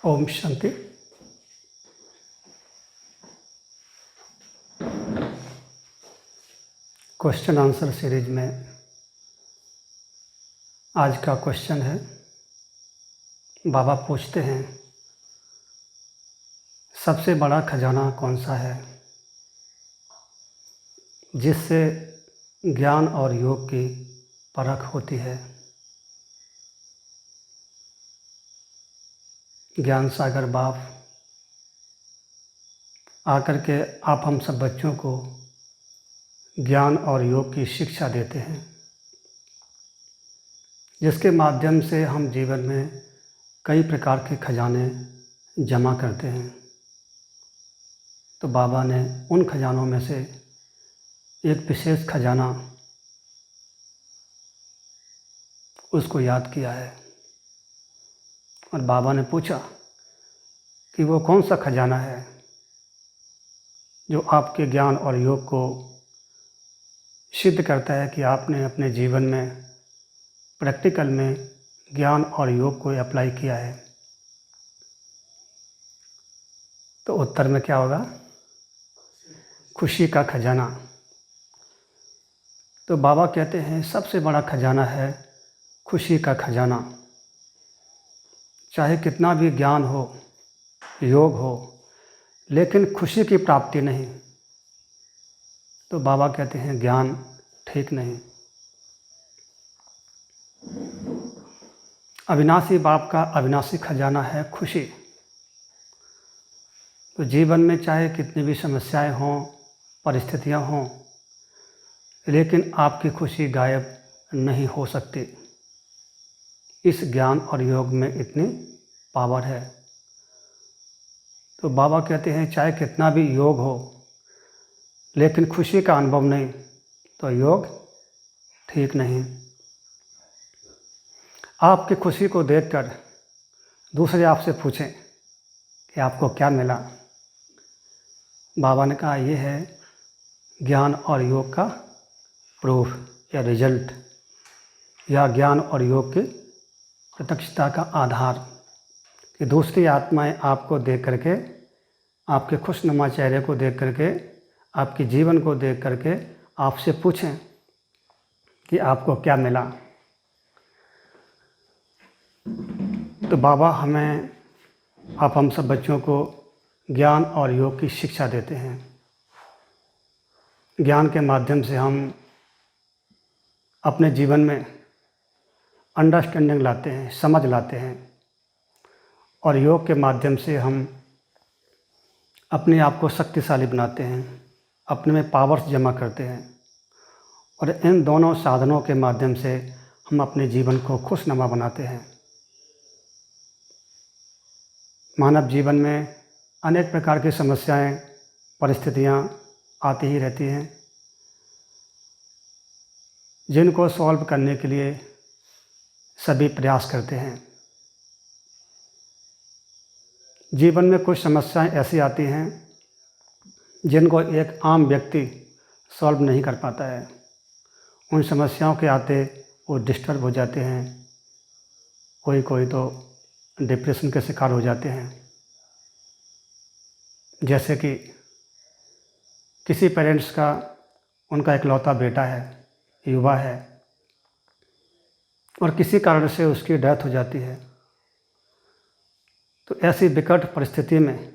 Om Shanti. Question answer series में आज का क्वेश्चन है, बाबा पूछते हैं सबसे बड़ा खजाना कौन सा है जिससे ज्ञान और योग की परख होती है। ज्ञान सागर बाप आकर के आप हम सब बच्चों को ज्ञान और योग की शिक्षा देते हैं, जिसके माध्यम से हम जीवन में कई प्रकार के खजाने जमा करते हैं। तो बाबा ने उन खजानों में से एक विशेष खजाना उसको याद किया है और बाबा ने पूछा कि वो कौन सा खजाना है जो आपके ज्ञान और योग को सिद्ध करता है कि आपने अपने जीवन में प्रैक्टिकल में ज्ञान और योग को अप्लाई किया है। तो उत्तर में क्या होगा? खुशी का खजाना। तो बाबा कहते हैं सबसे बड़ा खजाना है खुशी का खजाना। चाहे कितना भी ज्ञान हो, योग हो, लेकिन खुशी की प्राप्ति नहीं, तो बाबा कहते हैं ज्ञान ठीक नहीं। अविनाशी बाप का अविनाशी खजाना है खुशी। तो जीवन में चाहे कितनी भी समस्याएं हों, परिस्थितियां हों, लेकिन आपकी खुशी गायब नहीं हो सकती। इस ज्ञान और योग में इतनी पावर है। तो बाबा कहते हैं चाहे कितना भी योग हो, लेकिन खुशी का अनुभव नहीं, तो योग ठीक नहीं। आपकी खुशी को देखकर दूसरे आपसे पूछें कि आपको क्या मिला। बाबा ने कहा ये है ज्ञान और योग का प्रूफ या रिजल्ट, या ज्ञान और योग की प्रत्यक्षता का आधार, कि दूसरी आत्माएं आपको देख करके, आपके खुशनुमा चेहरे को देख करके, आपके जीवन को देख करके आपसे पूछें कि आपको क्या मिला। तो बाबा हमें, आप हम सब बच्चों को ज्ञान और योग की शिक्षा देते हैं। ज्ञान के माध्यम से हम अपने जीवन में अंडरस्टैंडिंग लाते हैं, समझ लाते हैं, और योग के माध्यम से हम अपने आप को शक्तिशाली बनाते हैं, अपने में पावर्स जमा करते हैं, और इन दोनों साधनों के माध्यम से हम अपने जीवन को खुशनुमा बनाते हैं। मानव जीवन में अनेक प्रकार की समस्याएं, परिस्थितियां आती ही रहती हैं, जिनको सॉल्व करने के लिए सभी प्रयास करते हैं। जीवन में कुछ समस्याएं ऐसी आती हैं जिनको एक आम व्यक्ति सॉल्व नहीं कर पाता है। उन समस्याओं के आते वो डिस्टर्ब हो जाते हैं, कोई तो डिप्रेशन के शिकार हो जाते हैं। जैसे कि किसी पेरेंट्स का, उनका इकलौता बेटा है, युवा है, और किसी कारण से उसकी डेथ हो जाती है। तो ऐसी विकट परिस्थिति में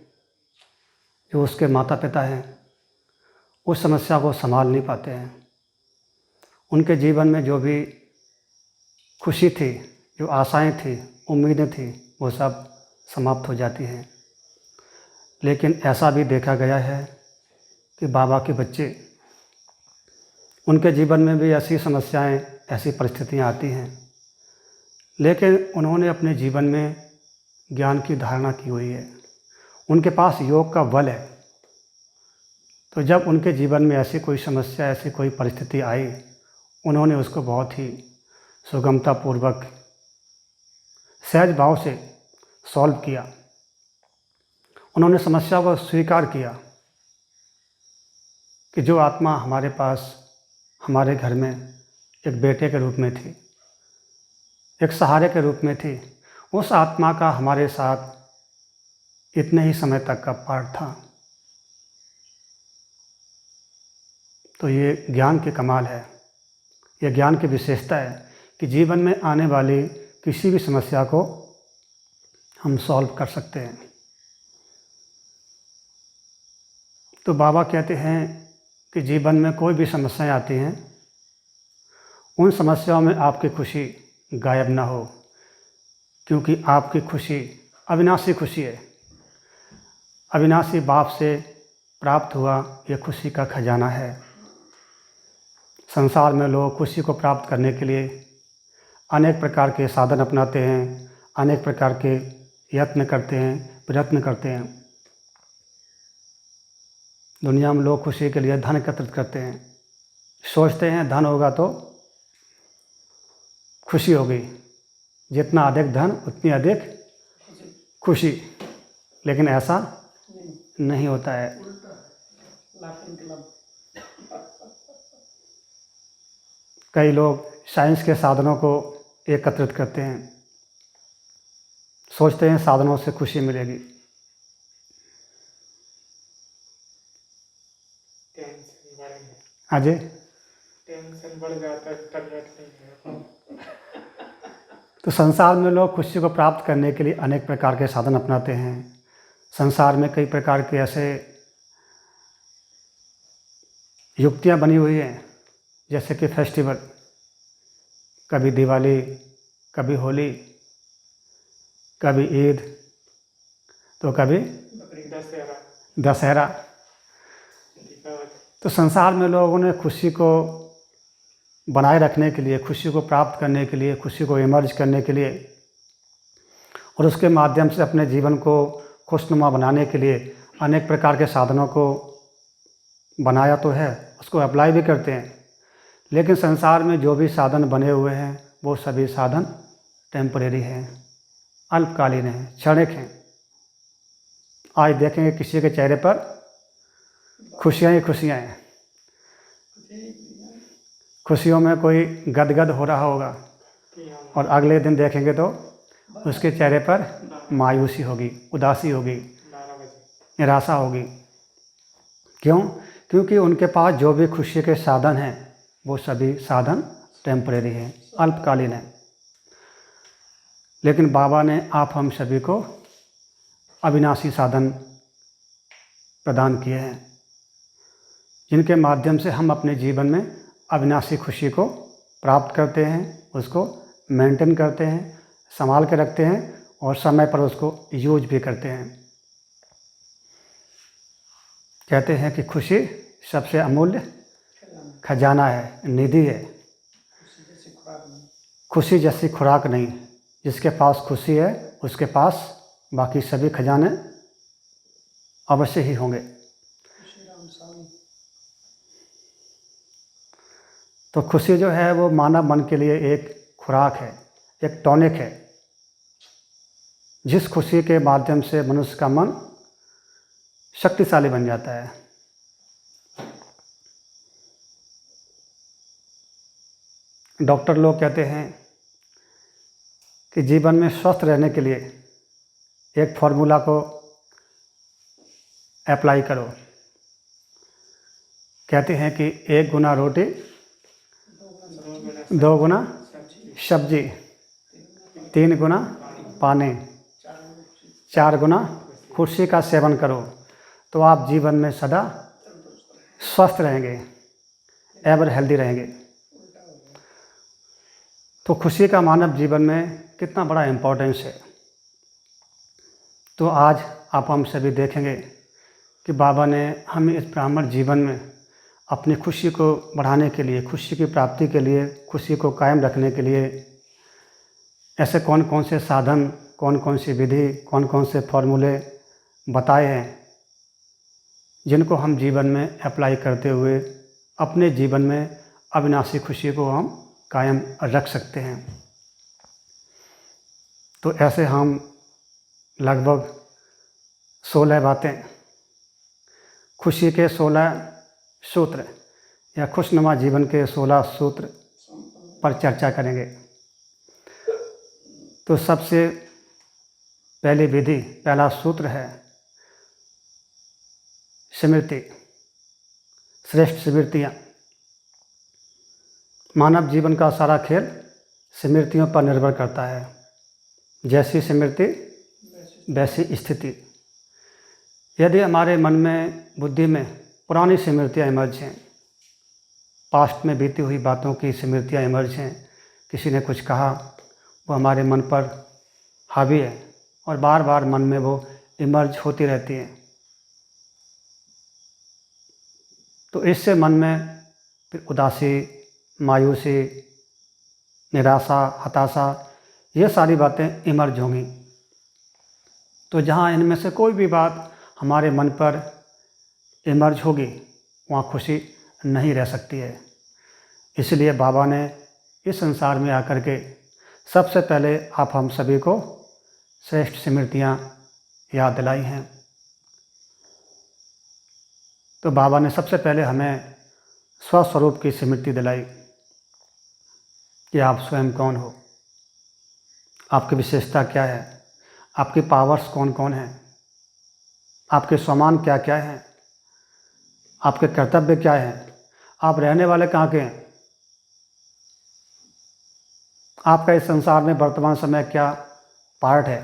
जो उसके माता पिता हैं, उस समस्या को संभाल नहीं पाते हैं। उनके जीवन में जो भी खुशी थी, जो आशाएं थी, उम्मीदें थी, वो सब समाप्त हो जाती हैं। लेकिन ऐसा भी देखा गया है कि बाबा के बच्चे, उनके जीवन में भी ऐसी समस्याएं, ऐसी परिस्थितियां आती हैं, लेकिन उन्होंने अपने जीवन में ज्ञान की धारणा की हुई है, उनके पास योग का बल है। तो जब उनके जीवन में ऐसी कोई समस्या, ऐसी कोई परिस्थिति आई, उन्होंने उसको बहुत ही सुगमतापूर्वक, सहज भाव से सॉल्व किया। उन्होंने समस्या को स्वीकार किया कि जो आत्मा हमारे पास, हमारे घर में एक बेटे के रूप में थी, एक सहारे के रूप में थी, उस आत्मा का हमारे साथ इतने ही समय तक का पाठ था। तो ये ज्ञान की कमाल है, ये ज्ञान की विशेषता है कि जीवन में आने वाली किसी भी समस्या को हम सॉल्व कर सकते हैं। तो बाबा कहते हैं कि जीवन में कोई भी समस्याएं आती हैं, उन समस्याओं में आपकी खुशी गायब ना हो, क्योंकि आपकी खुशी अविनाशी खुशी है। अविनाशी बाप से प्राप्त हुआ यह खुशी का खजाना है। संसार में लोग खुशी को प्राप्त करने के लिए अनेक प्रकार के साधन अपनाते हैं, अनेक प्रकार के यत्न करते हैं, प्रयत्न करते हैं। दुनिया में लोग खुशी के लिए धन एकत्रित करते हैं, सोचते हैं धन होगा तो खुशी होगी, जितना अधिक धन उतनी अधिक खुशी, लेकिन ऐसा नहीं होता है। कई लोग साइंस के साधनों को एकत्रित करते हैं, सोचते हैं साधनों से खुशी मिलेगी। अजय टेंशन बढ़ जाता है, तबीयत नहीं है। तो संसार में लोग खुशी को प्राप्त करने के लिए अनेक प्रकार के साधन अपनाते हैं। संसार में कई प्रकार के ऐसे युक्तियां बनी हुई हैं, जैसे कि फेस्टिवल, कभी दिवाली, कभी होली, कभी ईद, तो कभी दशहरा। तो संसार में लोगों ने खुशी को बनाए रखने के लिए, खुशी को प्राप्त करने के लिए, खुशी को इमर्ज करने के लिए और उसके माध्यम से अपने जीवन को खुशनुमा बनाने के लिए अनेक प्रकार के साधनों को बनाया तो है, उसको अप्लाई भी करते हैं। लेकिन संसार में जो भी साधन बने हुए हैं वो सभी साधन टेम्परेरी हैं, अल्पकालीन हैं, क्षणिक हैं। आज देखेंगे किसी के चेहरे पर खुशियाँ ही खुशियाँ हैं, खुशियों में कोई गदगद हो रहा होगा, और अगले दिन देखेंगे तो उसके चेहरे पर मायूसी होगी, उदासी होगी, निराशा होगी। क्यों? क्योंकि उनके पास जो भी खुशी के साधन हैं वो सभी साधन टेम्परेरी हैं, अल्पकालीन हैं। लेकिन बाबा ने आप हम सभी को अविनाशी साधन प्रदान किए हैं, जिनके माध्यम से हम अपने जीवन में अविनाशी खुशी को प्राप्त करते हैं, उसको मेंटेन करते हैं, संभाल के रखते हैं और समय पर उसको यूज भी करते हैं। कहते हैं कि खुशी सबसे अमूल्य खजाना है, निधि है। खुशी जैसी खुराक नहीं, जिसके पास खुशी है उसके पास बाकी सभी खजाने अवश्य ही होंगे। तो खुशी जो है वो मानव मन के लिए एक खुराक है, एक टॉनिक है, जिस खुशी के माध्यम से मनुष्य का मन शक्तिशाली बन जाता है। डॉक्टर लोग कहते हैं कि जीवन में स्वस्थ रहने के लिए एक फॉर्मूला को अप्लाई करो। कहते हैं कि 1 गुना रोटी, 2 गुना सब्जी, 3 गुना पानी, 4 गुना खुशी का सेवन करो, तो आप जीवन में सदा स्वस्थ रहेंगे, एवर हेल्दी रहेंगे। तो खुशी का मानव जीवन में कितना बड़ा इम्पोर्टेंस है। तो आज आप हम सभी देखेंगे कि बाबा ने हमें इस ब्राह्मण जीवन में अपनी खुशी को बढ़ाने के लिए, खुशी की प्राप्ति के लिए, खुशी को कायम रखने के लिए ऐसे कौन कौन से साधन, कौन कौन सी विधि, कौन कौन से फॉर्मूले बताए हैं, जिनको हम जीवन में अप्लाई करते हुए अपने जीवन में अविनाशी खुशी को हम कायम रख सकते हैं। तो ऐसे हम लगभग 16 बातें, खुशी के 16 सूत्र या खुशनुमा जीवन के 16 सूत्र पर चर्चा करेंगे। तो सबसे पहली विधि, पहला सूत्र है स्मृति, श्रेष्ठ स्मृतियाँ। मानव जीवन का सारा खेल स्मृतियों पर निर्भर करता है। जैसी स्मृति वैसी स्थिति। यदि हमारे मन में, बुद्धि में पुरानी स्मृतियाँ इमर्ज हैं, पास्ट में बीती हुई बातों की स्मृतियाँ इमर्ज हैं, किसी ने कुछ कहा, वो हमारे मन पर हावी है और बार बार मन में वो इमर्ज होती रहती हैं, तो इससे मन में फिर उदासी, मायूसी, निराशा, हताशा, ये सारी बातें इमर्ज होंगी। तो जहाँ इनमें से कोई भी बात हमारे मन पर इमर्ज होगी, वहाँ खुशी नहीं रह सकती है। इसलिए बाबा ने इस संसार में आकर के सबसे पहले आप हम सभी को श्रेष्ठ स्मृतियाँ याद दिलाई हैं। तो बाबा ने सबसे पहले हमें स्वस्वरूप की स्मृति दिलाई कि आप स्वयं कौन हो, आपकी विशेषता क्या है, आपकी पावर्स कौन कौन हैं, आपके स्वमान क्या क्या हैं, आपके कर्तव्य क्या हैं, आप रहने वाले कहाँ के हैं, आपका इस संसार में वर्तमान समय क्या पार्ट है।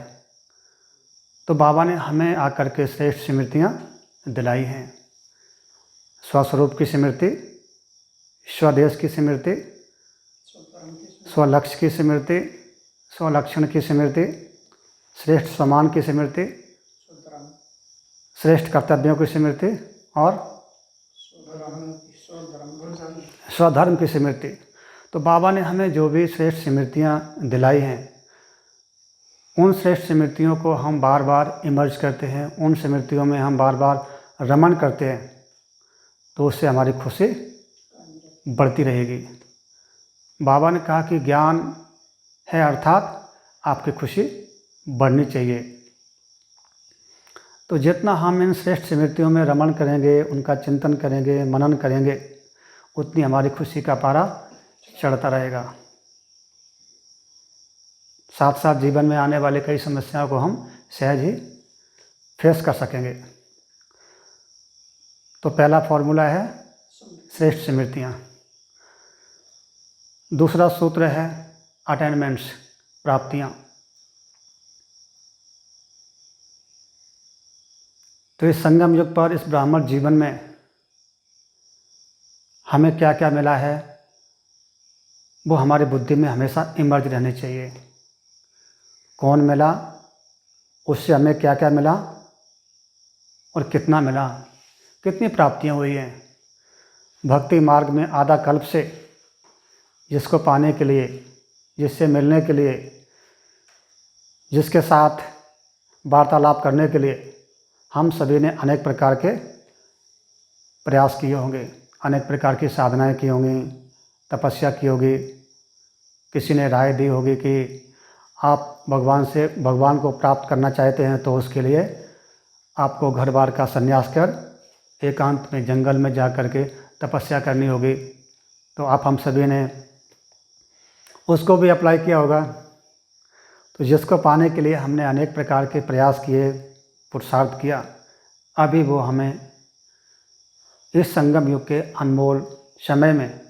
तो बाबा ने हमें आकर के श्रेष्ठ स्मृतियाँ दिलाई हैं। स्वस्वरूप की स्मृति, स्वदेश की स्मृति, स्वलक्ष्य की स्मृति, स्वलक्षण की स्मृति, श्रेष्ठ स्वमान की स्मृति, श्रेष्ठ कर्तव्यों की स्मृति और स्वधर्म की स्मृति। तो बाबा ने हमें जो भी श्रेष्ठ स्मृतियाँ दिलाई हैं, उन श्रेष्ठ स्मृतियों को हम बार बार इमर्ज करते हैं, उन स्मृतियों में हम बार बार रमण करते हैं, तो उससे हमारी खुशी बढ़ती रहेगी। बाबा ने कहा कि ज्ञान है अर्थात आपकी खुशी बढ़नी चाहिए। तो जितना हम इन श्रेष्ठ स्मृतियों में रमण करेंगे, उनका चिंतन करेंगे, मनन करेंगे, उतनी हमारी खुशी का पारा चढ़ता रहेगा। साथ साथ जीवन में आने वाले कई समस्याओं को हम सहज ही फेस कर सकेंगे। तो पहला फॉर्मूला है श्रेष्ठ स्मृतियाँ। दूसरा सूत्र है अटेनमेंट्स, प्राप्तियाँ। तो इस संगम युग पर, इस ब्राह्मण जीवन में हमें क्या क्या मिला है, वो हमारी बुद्धि में हमेशा इमर्ज रहने चाहिए। कौन मिला, उससे हमें क्या क्या मिला और कितना मिला, कितनी प्राप्तियाँ हुई हैं। भक्ति मार्ग में आधा कल्प से जिसको पाने के लिए, जिससे मिलने के लिए, जिसके साथ वार्तालाप करने के लिए हम सभी ने अनेक प्रकार के प्रयास किए होंगे, अनेक प्रकार की साधनाएं की होंगी, तपस्या की होगी। किसी ने राय दी होगी कि आप भगवान को प्राप्त करना चाहते हैं तो उसके लिए आपको घर बार का संन्यास कर एकांत में जंगल में जा कर के तपस्या करनी होगी। तो आप हम सभी ने उसको भी अप्लाई किया होगा। तो जिसको पाने के लिए हमने अनेक प्रकार के प्रयास किए, पुरुषार्थ किया, अभी वो हमें इस संगम युग के अनमोल समय में,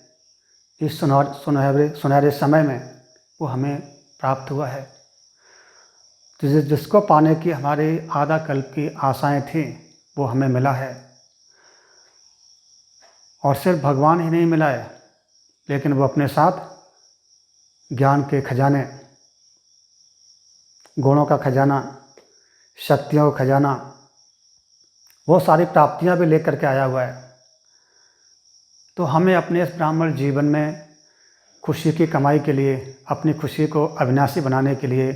इस सुनहरे समय में वो हमें प्राप्त हुआ है। तो जिसको पाने की हमारे आधा कल्प की आशाएं थी, वो हमें मिला है। और सिर्फ भगवान ही नहीं मिला है, लेकिन वो अपने साथ ज्ञान के खजाने, गुणों का खजाना, शक्तियों का खजाना, वो सारी प्राप्तियां भी लेकर के आया हुआ है। तो हमें अपने इस ब्राह्मण जीवन में खुशी की कमाई के लिए, अपनी खुशी को अविनाशी बनाने के लिए,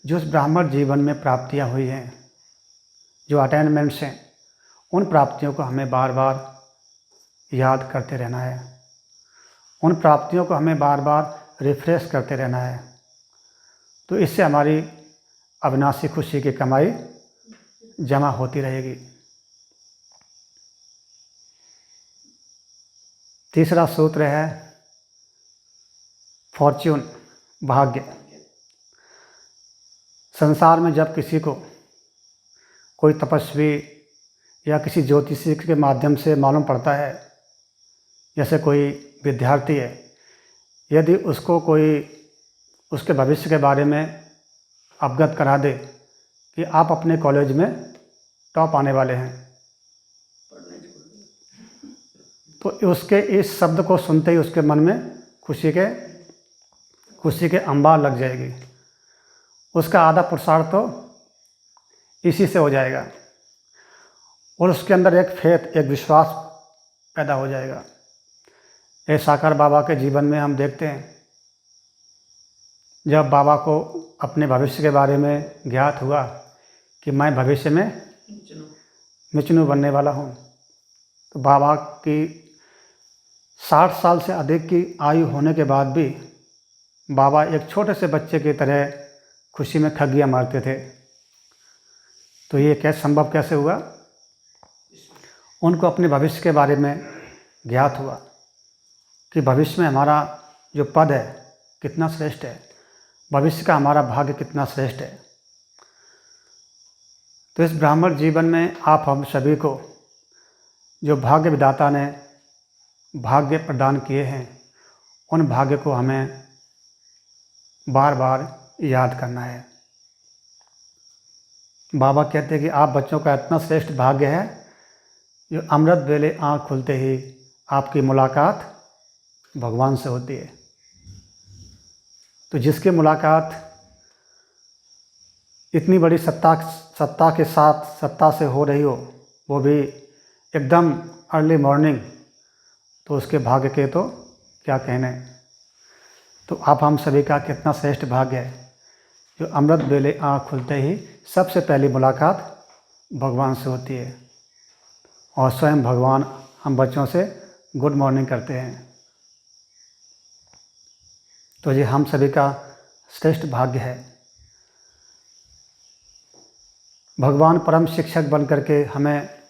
जो इस ब्राह्मण जीवन में प्राप्तियां हुई हैं, जो अटेनमेंट्स हैं, उन प्राप्तियों को हमें बार बार याद करते रहना है। उन प्राप्तियों को हमें बार बार रिफ्रेश करते रहना है। तो इससे हमारी अविनाशी खुशी की कमाई जमा होती रहेगी। तीसरा सूत्र है फॉर्च्यून, भाग्य। संसार में जब किसी को कोई तपस्वी या किसी ज्योतिषी के माध्यम से मालूम पड़ता है, जैसे कोई विद्यार्थी है, यदि उसको कोई उसके भविष्य के बारे में अवगत करा दे कि आप अपने कॉलेज में टॉप आने वाले हैं, तो उसके इस शब्द को सुनते ही उसके मन में खुशी के अंबार लग जाएगी। उसका आधा पुरुषार्थ तो इसी से हो जाएगा और उसके अंदर एक फेथ, एक विश्वास पैदा हो जाएगा। ये साकार बाबा के जीवन में हम देखते हैं, जब बाबा को अपने भविष्य के बारे में ज्ञात हुआ कि मैं भविष्य में विष्णु बनने वाला हूँ, तो बाबा की 60 साल से अधिक की आयु होने के बाद भी बाबा एक छोटे से बच्चे की तरह खुशी में ठगियाँ मारते थे। तो ये संभव कैसे हुआ? उनको अपने भविष्य के बारे में ज्ञात हुआ कि भविष्य में हमारा जो पद है कितना श्रेष्ठ है, भविष्य का हमारा भाग्य कितना श्रेष्ठ है। तो इस ब्राह्मण जीवन में आप हम सभी को जो भाग्य विधाता ने भाग्य प्रदान किए हैं, उन भाग्य को हमें बार बार याद करना है। बाबा कहते हैं कि आप बच्चों का इतना श्रेष्ठ भाग्य है जो अमृत वेले आँख खुलते ही आपकी मुलाकात भगवान से होती है। तो जिसकी मुलाकात इतनी बड़ी सत्ता के साथ सत्ता से हो रही हो, वो भी एकदम अर्ली मॉर्निंग, तो उसके भाग्य के तो क्या कहने। तो आप हम सभी का कितना श्रेष्ठ भाग्य है जो अमृत वेले आँख खुलते ही सबसे पहली मुलाकात भगवान से होती है और स्वयं भगवान हम बच्चों से गुड मॉर्निंग करते हैं। तो ये हम सभी का श्रेष्ठ भाग्य है। भगवान परम शिक्षक बन करके हमें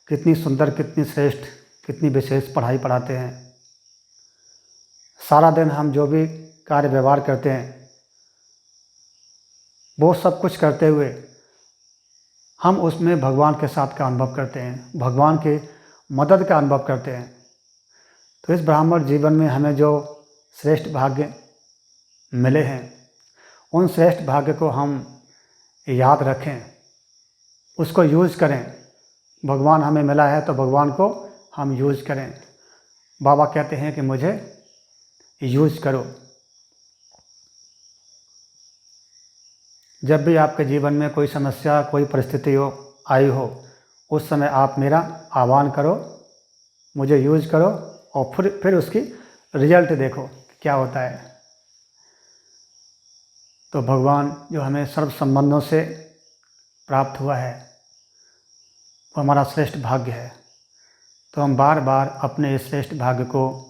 कितनी सुंदर, कितनी श्रेष्ठ, कितनी विशेष पढ़ाई पढ़ाते हैं। सारा दिन हम जो भी कार्य व्यवहार करते हैं, वो सब कुछ करते हुए हम उसमें भगवान के साथ का अनुभव करते हैं, भगवान के मदद का अनुभव करते हैं। तो इस ब्राह्मण जीवन में हमें जो श्रेष्ठ भाग्य मिले हैं, उन श्रेष्ठ भाग्य को हम याद रखें, उसको यूज़ करें। भगवान हमें मिला है तो भगवान को हम यूज़ करें। बाबा कहते हैं कि मुझे यूज़ करो। जब भी आपके जीवन में कोई समस्या, कोई परिस्थिति आई हो, उस समय आप मेरा आह्वान करो, मुझे यूज़ करो और फिर उसकी रिजल्ट देखो क्या होता है। तो भगवान जो हमें सर्व संबंधों से प्राप्त हुआ है, वो हमारा श्रेष्ठ भाग्य है। तो हम बार बार अपने इस श्रेष्ठ भाग्य को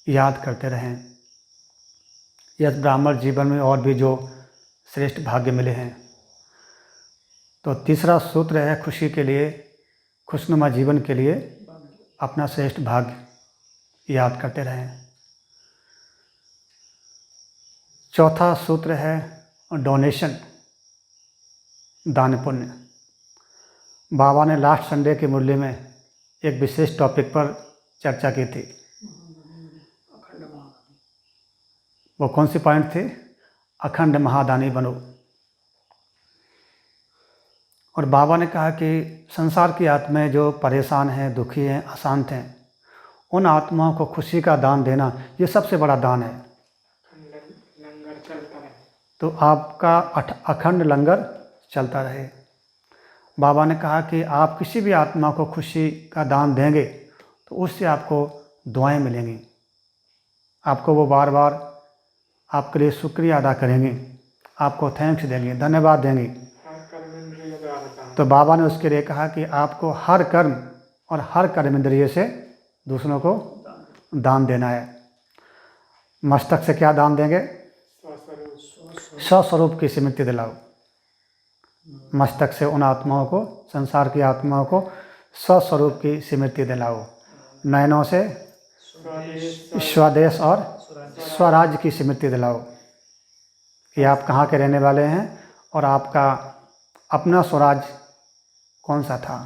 याद करते रहें। यह ब्राह्मण जीवन में और भी जो श्रेष्ठ भाग्य मिले हैं। तो तीसरा सूत्र है खुशी के लिए, खुशनुमा जीवन के लिए अपना श्रेष्ठ भाग्य याद करते रहें। चौथा सूत्र है डोनेशन, दान पुण्य। बाबा ने लास्ट संडे की मुरली में एक विशेष टॉपिक पर चर्चा की थी। वो कौन सी पॉइंट थी? अखंड महादानी बनो। और बाबा ने कहा कि संसार की आत्माएं जो परेशान हैं, दुखी हैं, अशांत हैं, उन आत्माओं को खुशी का दान देना ये सबसे बड़ा दान है। लंगर चलता रहे। तो आपका अखंड लंगर चलता रहे। बाबा ने कहा कि आप किसी भी आत्मा को खुशी का दान देंगे तो उससे आपको दुआएं मिलेंगी, आपको वो बार बार आपके लिए शुक्रिया अदा करेंगे, आपको थैंक्स देंगे, धन्यवाद देंगे। तो बाबा ने उसके लिए कहा कि आपको हर कर्म और हर कर्म इंद्रिय से दूसरों को दान देना है। मस्तक से क्या दान देंगे? स्वस्वरूप की स्मृति दिलाओ। मस्तक से उन आत्माओं को, संसार की आत्माओं को स्वस्वरूप की स्मृति दिलाओ। नयनों से स्वदेश और स्वराज्य की स्मृति दिलाओ कि आप कहाँ के रहने वाले हैं और आपका अपना स्वराज कौन सा था?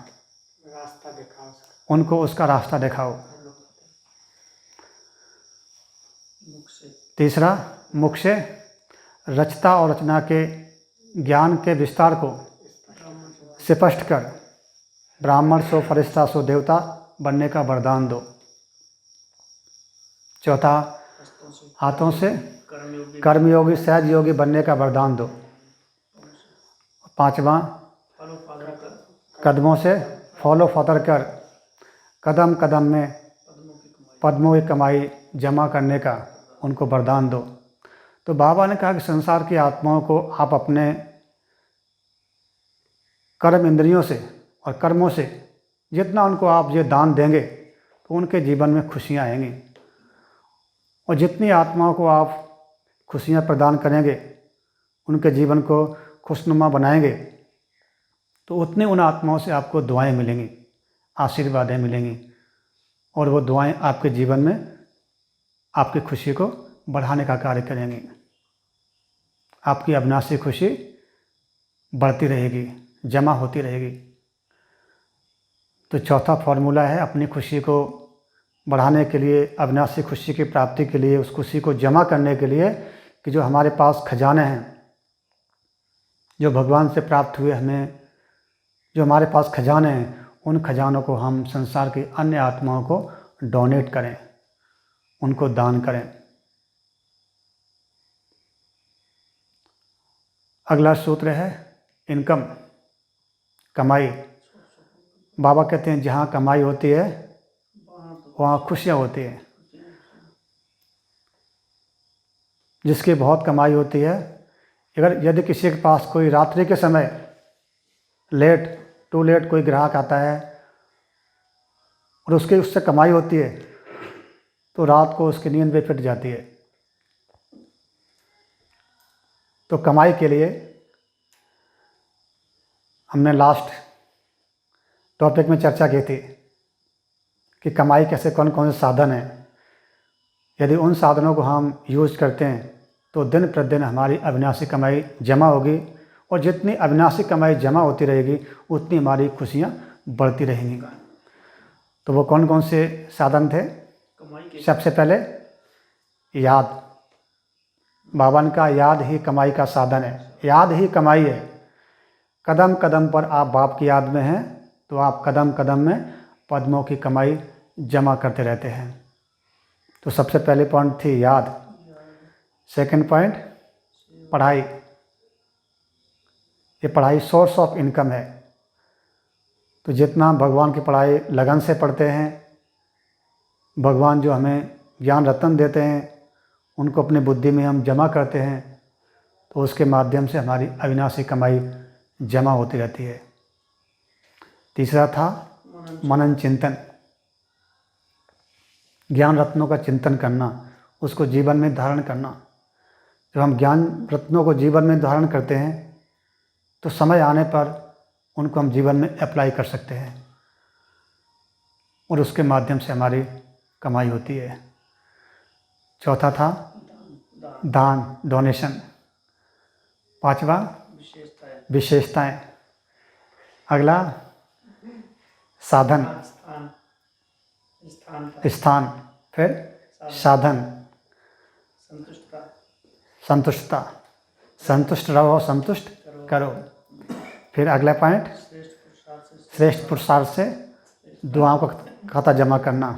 रास्ता दिखाओ उसका। उनको उसका रास्ता दिखाओ। तीसरा, मुख से रचता और रचना के ज्ञान के विस्तार को स्पष्ट कर ब्राह्मण सो फरिश्ता सो देवता बनने का वरदान दो। चौथा, हाथों से कर्मयोगी सहज योगी बनने का वरदान दो। पांचवा, कदमों से फॉलो फॉतर कर कदम कदम में पद्मों की कमाई जमा करने का उनको वरदान दो। तो बाबा ने कहा कि संसार की आत्माओं को आप अपने कर्म इंद्रियों से और कर्मों से जितना उनको आप ये दान देंगे तो उनके जीवन में खुशियाँ आएंगी, और जितनी आत्माओं को आप खुशियाँ प्रदान करेंगे, उनके जीवन को खुशनुमा बनाएंगे, तो उतनी उन आत्माओं से आपको दुआएं मिलेंगी, आशीर्वादें मिलेंगी, और वो दुआएं आपके जीवन में आपकी खुशी को बढ़ाने का कार्य करेंगी। आपकी अविनाशी खुशी बढ़ती रहेगी, जमा होती रहेगी। तो चौथा फॉर्मूला है अपनी खुशी को बढ़ाने के लिए, अविनाशी खुशी की प्राप्ति के लिए, उस खुशी को जमा करने के लिए कि जो हमारे पास खजाने हैं, जो भगवान से प्राप्त हुए हमें जो हमारे पास खजाने हैं, उन खजानों को हम संसार की अन्य आत्माओं को डोनेट करें, उनको दान करें। अगला सूत्र है इनकम, कमाई। बाबा कहते हैं जहाँ कमाई होती है वहाँ खुशियाँ होती हैं। जिसकी बहुत कमाई होती है, अगर यदि किसी के पास कोई रात्रि के समय टू लेट कोई ग्राहक आता है और उससे कमाई होती है, तो रात को उसकी नींद भी फिट जाती है। तो कमाई के लिए हमने लास्ट टॉपिक में चर्चा की थी कि कमाई कैसे, कौन कौन से साधन हैं। यदि उन साधनों को हम यूज़ करते हैं तो दिन प्रतिदिन हमारी अविनाशी कमाई जमा होगी, और जितनी अविनाशी कमाई जमा होती रहेगी उतनी हमारी खुशियाँ बढ़ती रहेंगी। तो वो कौन कौन से साधन थे? सबसे पहले याद। बाबा ने कहा याद ही कमाई का साधन है, याद ही कमाई है। कदम कदम पर आप बाप की याद में हैं तो आप कदम कदम में पद्मों की कमाई जमा करते रहते हैं। तो सबसे पहले पॉइंट थी याद। सेकंड पॉइंट पढ़ाई। ये पढ़ाई सोर्स ऑफ इनकम है। तो जितना भगवान की पढ़ाई लगन से पढ़ते हैं, भगवान जो हमें ज्ञान रत्न देते हैं उनको अपनी बुद्धि में हम जमा करते हैं, तो उसके माध्यम से हमारी अविनाशी कमाई जमा होती रहती है। तीसरा था मनन चिंतन। ज्ञान रत्नों का चिंतन करना, उसको जीवन में धारण करना। जब हम ज्ञान रत्नों को जीवन में धारण करते हैं तो समय आने पर उनको हम जीवन में अप्लाई कर सकते हैं, और उसके माध्यम से हमारी कमाई होती है। चौथा था दान, डोनेशन। पांचवा विशेषताएं। अगला साधन, स्थान। फिर साधन, संतुष्टता। संतुष्ट रहो, संतुष्ट करो। फिर अगला पॉइंट श्रेष्ठ पुरुषार्थ से दुआओं का खाता जमा करना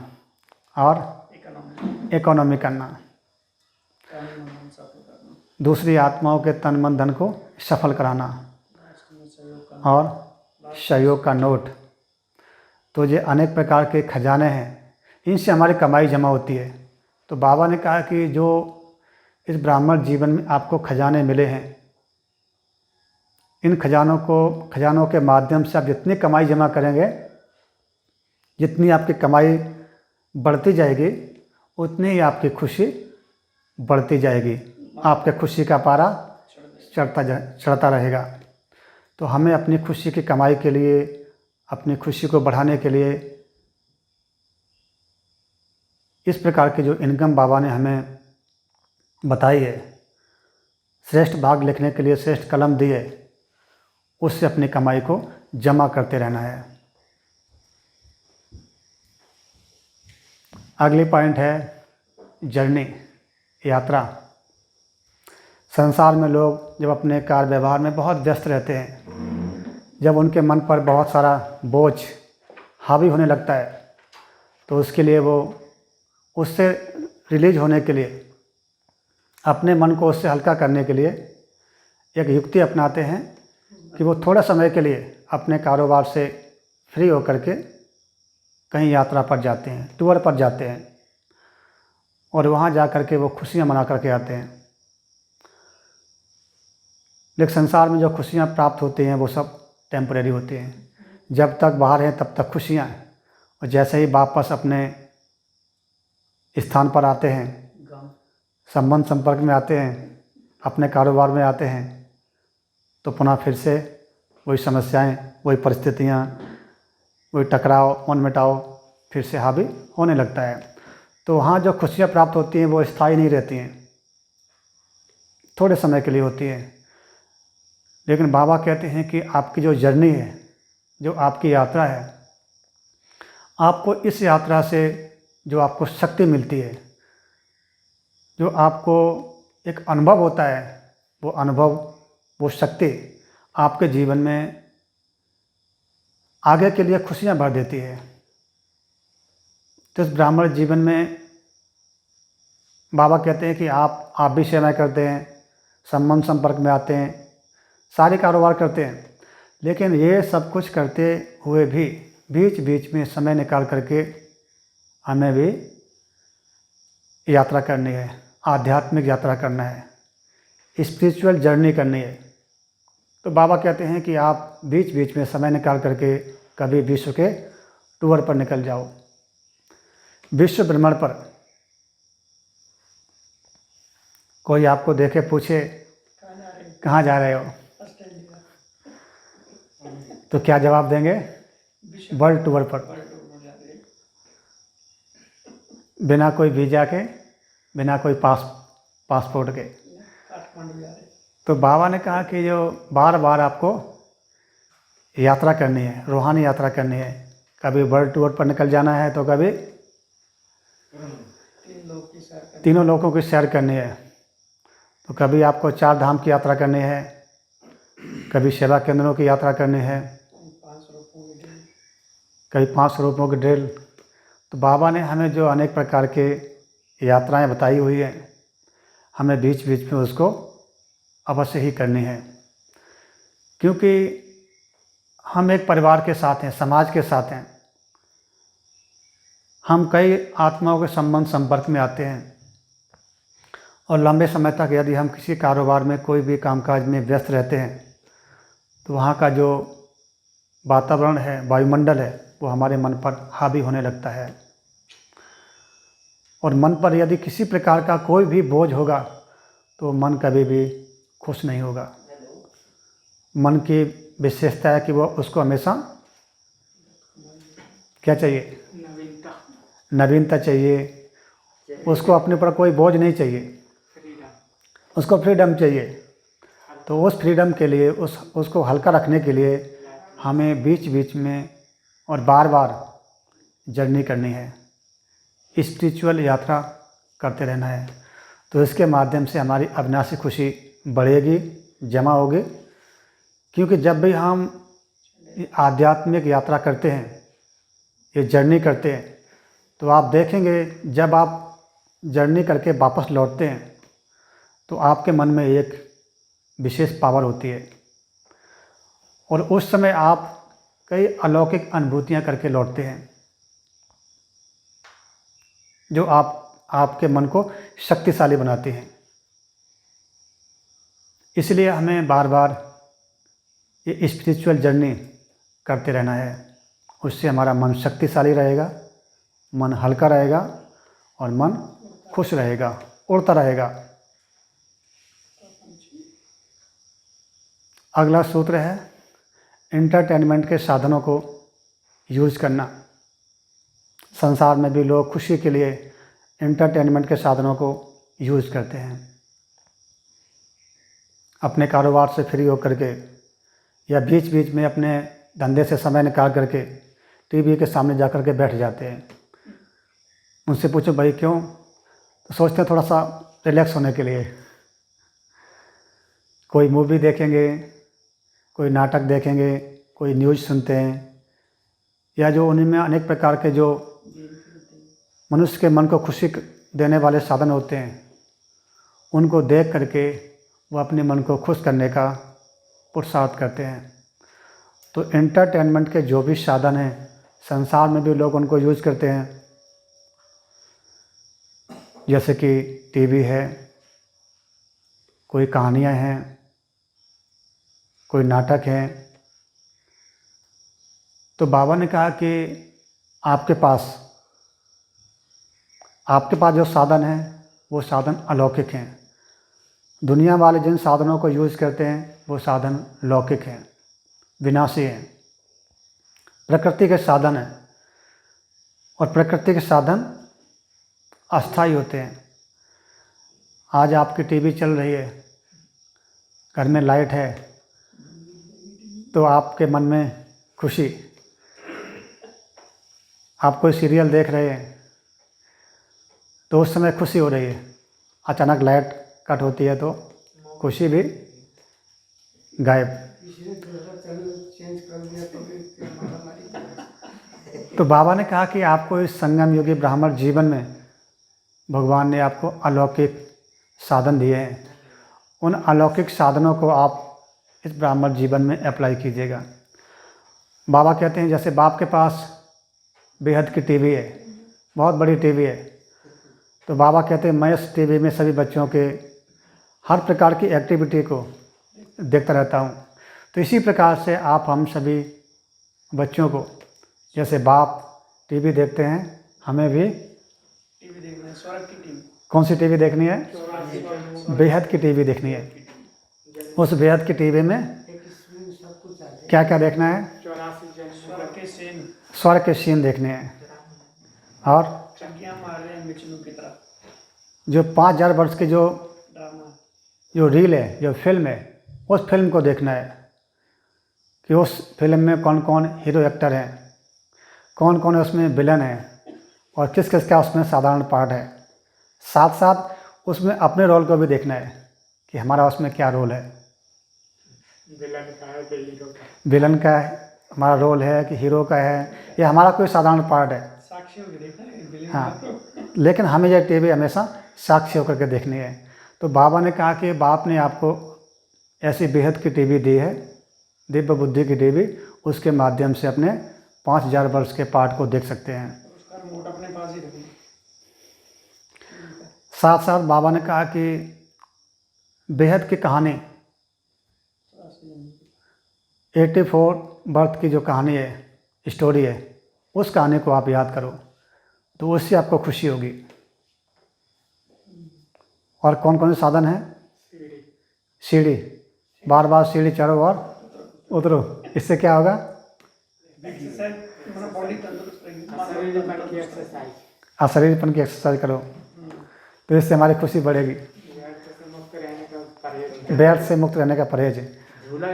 और इकोनॉमी करना। दूसरी आत्माओं के तन मन धन को सफल कराना और सहयोग का नोट। तो ये अनेक प्रकार के खजाने हैं, इनसे हमारी कमाई जमा होती है। तो बाबा ने कहा कि जो इस ब्राह्मण जीवन में आपको खजाने मिले हैं, इन खजानों के माध्यम से आप जितनी कमाई जमा करेंगे, जितनी आपकी कमाई बढ़ती जाएगी, उतनी ही आपकी खुशी बढ़ती जाएगी। आपके खुशी का पारा चढ़ता रहेगा। तो हमें अपनी खुशी की कमाई के लिए, अपनी खुशी को बढ़ाने के लिए इस प्रकार की जो इनकम बाबा ने हमें बताई है, श्रेष्ठ भाग लिखने के लिए श्रेष्ठ कलम दी है, उससे अपनी कमाई को जमा करते रहना है। अगली पॉइंट है जर्नी, यात्रा। संसार में लोग जब अपने कार्य व्यवहार में बहुत व्यस्त रहते हैं, जब उनके मन पर बहुत सारा बोझ हावी होने लगता है, तो उसके लिए वो उससे रिलीज होने के लिए, अपने मन को उससे हल्का करने के लिए एक युक्ति अपनाते हैं कि वो थोड़ा समय के लिए अपने कारोबार से फ्री होकर के कहीं यात्रा पर जाते हैं, टूर पर जाते हैं, और वहाँ जा कर के वो खुशियाँ मना करके आते हैं। लेकिन संसार में जो खुशियाँ प्राप्त होती हैं वो सब टेम्परेरी होती हैं। जब तक बाहर हैं तब तक खुशियाँ हैं, और जैसे ही वापस अपने स्थान पर आते हैं, संबंध संपर्क में आते हैं, अपने कारोबार में आते हैं, तो पुनः फिर से वही समस्याएं, वही परिस्थितियां, वही टकराव, मनमुटाव फिर से हावी होने लगता है। तो वहाँ जो खुशियाँ प्राप्त होती हैं वो स्थायी नहीं रहती हैं, थोड़े समय के लिए होती हैं। लेकिन बाबा कहते हैं कि आपकी जो जर्नी है, जो आपकी यात्रा है, आपको इस यात्रा से जो आपको शक्ति मिलती है, जो आपको एक अनुभव होता है, वो अनुभव, वो शक्ति आपके जीवन में आगे के लिए खुशियाँ भर देती है। तो इस ब्राह्मण जीवन में बाबा कहते हैं कि आप भी सेवाएं करते हैं, संबंध संपर्क में आते हैं, सारे कारोबार करते हैं, लेकिन ये सब कुछ करते हुए भी बीच बीच में समय निकाल करके हमें भी यात्रा करनी है, आध्यात्मिक यात्रा करना है, स्पिरिचुअल जर्नी करनी है। तो बाबा कहते हैं कि आप बीच बीच में समय निकाल करके कभी विश्व के टूर पर निकल जाओ। विश्व भ्रमण पर कोई आपको देखे पूछे कहाँ जा रहे हो, तो क्या जवाब देंगे? वर्ल्ड टूर पर, बिना कोई वीज़ा के, बिना कोई पासपोर्ट के। तो बाबा ने कहा कि जो बार बार आपको यात्रा करनी है, रूहानी यात्रा करनी है, कभी वर्ल्ड टूर पर निकल जाना है, तो कभी तीनों लोगों की सैर करनी है, तो कभी आपको 4 धाम की यात्रा करनी है, कभी सेवा केंद्रों की यात्रा करनी है, कभी 5 रूपों की ड्रिल। तो बाबा ने हमें जो अनेक प्रकार के यात्राएं बताई हुई हैं, हमें बीच बीच में उसको अवश्य ही करनी है, क्योंकि हम एक परिवार के साथ हैं, समाज के साथ हैं, हम कई आत्माओं के संबंध संपर्क में आते हैं, और लंबे समय तक यदि हम किसी कारोबार में, कोई भी कामकाज में व्यस्त रहते हैं, तो वहाँ का जो वातावरण है, वायुमंडल है, वो हमारे मन पर हावी होने लगता है। और मन पर यदि किसी प्रकार का कोई भी बोझ होगा, तो मन कभी भी खुश नहीं होगा। मन की विशेषता है कि वो उसको हमेशा क्या चाहिए? नवीनता चाहिए। उसको अपने पर कोई बोझ नहीं चाहिए, उसको फ्रीडम चाहिए। तो उस फ्रीडम के लिए, उसको हल्का रखने के लिए हमें बीच बीच में और बार बार जर्नी करनी है, स्पिरिचुअल यात्रा करते रहना है। तो इसके माध्यम से हमारी अविनाशी खुशी बढ़ेगी, जमा होगी। क्योंकि जब भी हम आध्यात्मिक यात्रा करते हैं, ये जर्नी करते हैं, तो आप देखेंगे जब आप जर्नी करके वापस लौटते हैं, तो आपके मन में एक विशेष पावर होती है, और उस समय आप कई अलौकिक अनुभूतियां करके लौटते हैं, जो आपके मन को शक्तिशाली बनाती हैं। इसलिए हमें बार बार ये स्पिरिचुअल जर्नी करते रहना है। उससे हमारा मन शक्तिशाली रहेगा, मन हल्का रहेगा, और मन खुश रहेगा, उड़ता रहेगा। अगला सूत्र है एंटरटेनमेंट के साधनों को यूज़ करना। संसार में भी लोग खुशी के लिए एंटरटेनमेंट के साधनों को यूज़ करते हैं। अपने कारोबार से फ्री होकर के, या बीच बीच में अपने धंधे से समय निकाल करके टीवी के सामने जा कर के बैठ जाते हैं। उनसे पूछो भाई क्यों, तो सोचते हैं थोड़ा सा रिलैक्स होने के लिए। कोई मूवी देखेंगे, कोई नाटक देखेंगे, कोई न्यूज़ सुनते हैं, या जो उन्हीं में अनेक प्रकार के जो मनुष्य के मन को खुशी देने वाले साधन होते हैं, उनको देख करके वो अपने मन को खुश करने का पुरुषार्थ करते हैं। तो एंटरटेनमेंट के जो भी साधन हैं संसार में भी लोग उनको यूज करते हैं, जैसे कि टीवी है, कोई कहानियाँ हैं, कोई नाटक हैं। तो बाबा ने कहा कि आपके पास जो साधन हैं वो साधन अलौकिक हैं। दुनिया वाले जिन साधनों को यूज़ करते हैं वो साधन लौकिक हैं, विनाशी हैं, प्रकृति के साधन हैं। और प्रकृति के साधन अस्थायी होते हैं। आज आपकी टीवी चल रही है, घर में लाइट है, तो आपके मन में खुशी, आप कोई सीरियल देख रहे हैं तो उस समय खुशी हो रही है। अचानक लाइट कट होती है तो खुशी भी गायब। तो बाबा ने कहा कि आपको इस संगम योगी ब्राह्मण जीवन में भगवान ने आपको अलौकिक साधन दिए हैं। उन अलौकिक साधनों को आप इस ब्राह्मण जीवन में अप्लाई कीजिएगा। बाबा कहते हैं जैसे बाप के पास बेहद की टीवी है, बहुत बड़ी टीवी है, तो बाबा कहते हैं मैं इस टीवी में सभी बच्चों के हर प्रकार की एक्टिविटी को देखता रहता हूँ। तो इसी प्रकार से आप हम सभी बच्चों को, जैसे बाप टीवी देखते हैं, हमें भी टीवी देखना है, स्वर्ग की टीवी। कौन सी टीवी देखनी है? बेहद की टीवी देखनी है। उस बेहद की टीवी में क्या क्या देखना है? 84 स्वर्ग के सीन, स्वर्ग के सीन देखने हैं। और चंकियां मार रहे हैं विष्णु की तरफ। जो 5000 वर्ष की जो ड्रामा, रील है, जो फिल्म है, उस फिल्म को देखना है कि उस फिल्म में कौन कौन हीरो एक्टर हैं, कौन कौन उसमें विलन है और किस किस का उसमें साधारण पार्ट है। साथ साथ उसमें अपने रोल को भी देखना है कि हमारा उसमें क्या रोल है। विलन का है कि हीरो का? विलन का है हमारा रोल है कि हीरो का है, या हमारा कोई साधारण पार्ट है। साक्षी भी देखा है विलन हाँ, का। लेकिन हमें यह टीवी हमेशा साक्षी होकर के देखनी है। तो बाबा ने कहा कि बाप ने आपको ऐसी बेहद की टीवी दी है, दिव्य बुद्धि की टीवी, उसके माध्यम से अपने 5000 वर्ष के पाठ को देख सकते हैं। उसका रिमोट अपने पास ही रखें। साथ साथ बाबा ने कहा कि बेहद की कहानी 84 बर्थ की जो कहानी है, स्टोरी है, उस कहानी को आप याद करो तो उससे आपको खुशी होगी। और कौन कौन से साधन हैं? सीढ़ी, बार बार सीढ़ी चढ़ो और उतरो। इससे क्या होगा? एक्सरसाइज, हमारा बॉडी तंदुरुस्त रहेगी। शरीरपन की एक्सरसाइज करो तो इससे हमारी खुशी बढ़ेगी। व्यर्थ से मुक्त रहने का परहेज।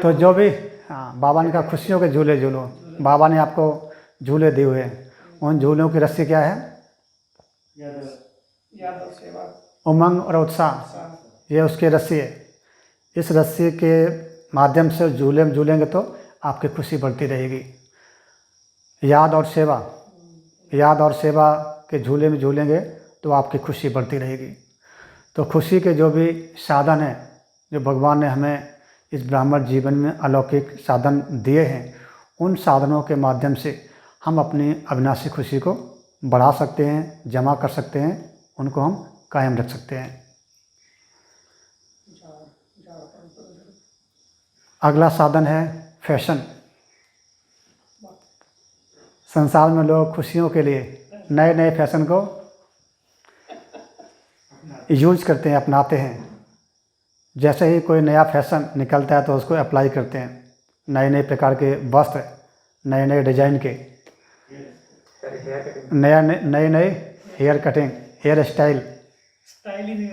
तो जो भी, हाँ, बाबा ने कहा खुशियों के झूले झूलो। बाबा ने आपको झूले दिए हुए हैं, उन झूलों की रस्सी क्या है? याद और सेवा, उमंग और उत्साह, ये उसकी रस्सी है। इस रस्सी के माध्यम से झूले में झूलेंगे तो आपकी खुशी बढ़ती रहेगी। याद और सेवा, याद और सेवा के झूले में झूलेंगे तो आपकी खुशी बढ़ती रहेगी। तो खुशी के जो भी साधन हैं, जो भगवान ने हमें इस ब्राह्मण जीवन में अलौकिक साधन दिए हैं, उन साधनों के माध्यम से हम अपनी अविनाशी खुशी को बढ़ा सकते हैं, जमा कर सकते हैं, उनको हम कायम रख सकते हैं। अगला साधन है फैशन। संसार में लोग खुशियों के लिए नए नए फैशन को यूज करते हैं, अपनाते हैं। जैसे ही कोई नया फैशन निकलता है तो उसको अप्लाई करते हैं। नए नए प्रकार के वस्त्र, नए नए डिजाइन के, नए नए hair cutting, hair style. Style ही नहीं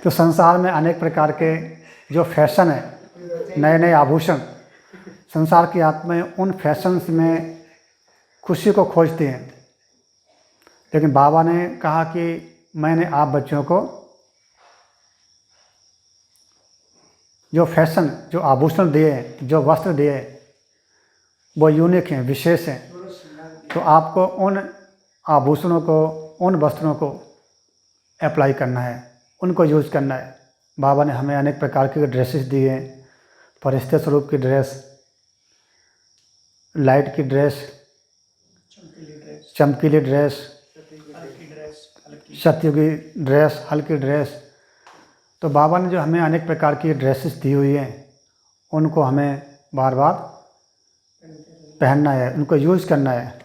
तो संसार में अनेक प्रकार के जो फैशन है नए नए आभूषण, संसार की आत्माएं उन फैशंस में खुशी को खोजती हैं। लेकिन बाबा ने कहा कि मैंने आप बच्चों को जो फैशन, जो आभूषण दिए हैं, जो वस्त्र दिए हैं, वो यूनिक हैं, विशेष हैं। तो आपको उन आभूषणों को, उन वस्त्रों को अप्लाई करना है, उनको यूज़ करना है। बाबा ने हमें अनेक प्रकार की ड्रेसेस दी हैं, फरिश्ते स्वरूप की ड्रेस, लाइट की ड्रेस, चमकीली ड्रेस, सतयुगी ड्रेस, हल्की ड्रेस। तो बाबा ने जो हमें अनेक प्रकार की ड्रेसेस दी हुई हैं, उनको हमें बार बार पहनना है, उनको यूज़ करना है।